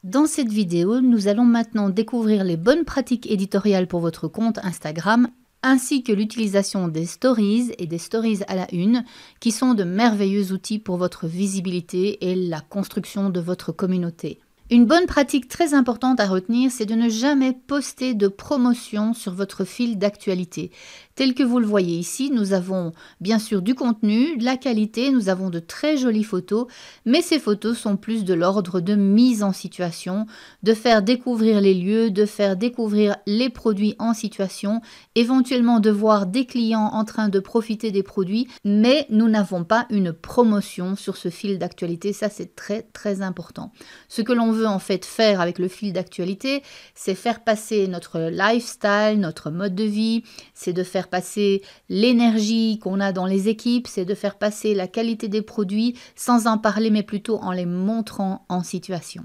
Dans cette vidéo, nous allons maintenant découvrir les bonnes pratiques éditoriales pour votre compte Instagram, ainsi que l'utilisation des stories et des stories à la une, qui sont de merveilleux outils pour votre visibilité et la construction de votre communauté. Une bonne pratique très importante à retenir, c'est de ne jamais poster de promotion sur votre fil d'actualité. Tel que vous le voyez ici, nous avons bien sûr du contenu, de la qualité, nous avons de très jolies photos, mais ces photos sont plus de l'ordre de mise en situation, de faire découvrir les lieux, de faire découvrir les produits en situation, éventuellement de voir des clients en train de profiter des produits, mais nous n'avons pas une promotion sur ce fil d'actualité, ça c'est très très important. Ce que l'on veut en fait faire avec le fil d'actualité, c'est faire passer notre lifestyle, notre mode de vie, c'est de faire passer l'énergie qu'on a dans les équipes, c'est de faire passer la qualité des produits sans en parler mais plutôt en les montrant en situation.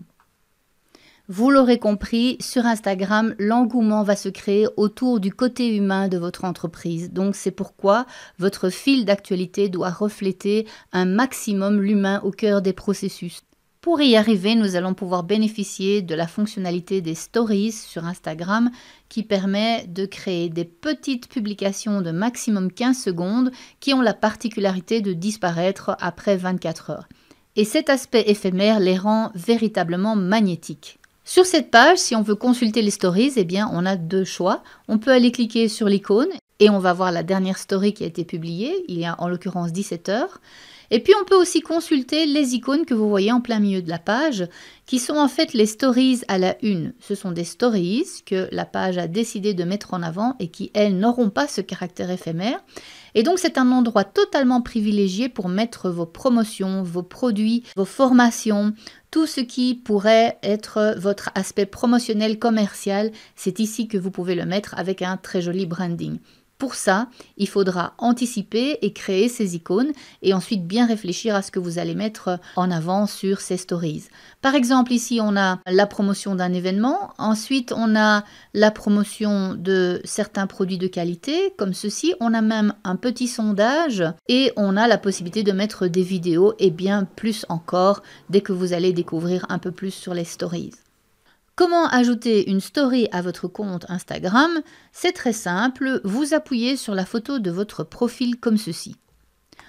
Vous l'aurez compris, sur Instagram, l'engouement va se créer autour du côté humain de votre entreprise. Donc c'est pourquoi votre fil d'actualité doit refléter un maximum l'humain au cœur des processus. Pour y arriver, nous allons pouvoir bénéficier de la fonctionnalité des stories sur Instagram qui permet de créer des petites publications de maximum 15 secondes qui ont la particularité de disparaître après 24 heures. Et cet aspect éphémère les rend véritablement magnétiques. Sur cette page, si on veut consulter les stories, eh bien, on a deux choix. On peut aller cliquer sur l'icône et on va voir la dernière story qui a été publiée, il y a en l'occurrence 17 heures. Et puis on peut aussi consulter les icônes que vous voyez en plein milieu de la page, qui sont en fait les stories à la une. Ce sont des stories que la page a décidé de mettre en avant et qui, elles, n'auront pas ce caractère éphémère. Et donc c'est un endroit totalement privilégié pour mettre vos promotions, vos produits, vos formations, tout ce qui pourrait être votre aspect promotionnel commercial. C'est ici que vous pouvez le mettre avec un très joli branding. Pour ça, il faudra anticiper et créer ces icônes et ensuite bien réfléchir à ce que vous allez mettre en avant sur ces stories. Par exemple, ici, on a la promotion d'un événement. Ensuite, on a la promotion de certains produits de qualité, comme ceci. On a même un petit sondage et on a la possibilité de mettre des vidéos et bien plus encore dès que vous allez découvrir un peu plus sur les stories. Comment ajouter une story à votre compte Instagram? C'est très simple, vous appuyez sur la photo de votre profil comme ceci.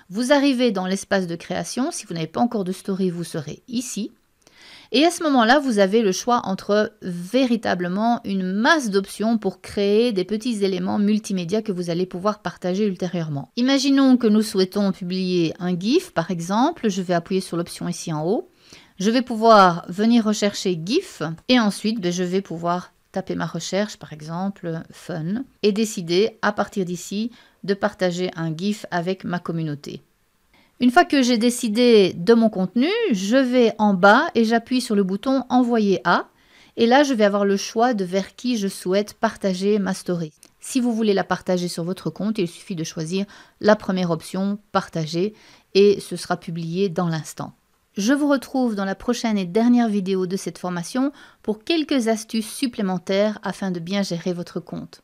Vous arrivez dans l'espace de création, si vous n'avez pas encore de story, vous serez ici. Et à ce moment-là, vous avez le choix entre véritablement une masse d'options pour créer des petits éléments multimédia que vous allez pouvoir partager ultérieurement. Imaginons que nous souhaitons publier un GIF, par exemple, je vais appuyer sur l'option ici en haut. Je vais pouvoir venir rechercher GIF et ensuite je vais pouvoir taper ma recherche, par exemple fun, et décider à partir d'ici de partager un GIF avec ma communauté. Une fois que j'ai décidé de mon contenu, je vais en bas et j'appuie sur le bouton envoyer à et là je vais avoir le choix de vers qui je souhaite partager ma story. Si vous voulez la partager sur votre compte, il suffit de choisir la première option, partager, et ce sera publié dans l'instant. Je vous retrouve dans la prochaine et dernière vidéo de cette formation pour quelques astuces supplémentaires afin de bien gérer votre compte.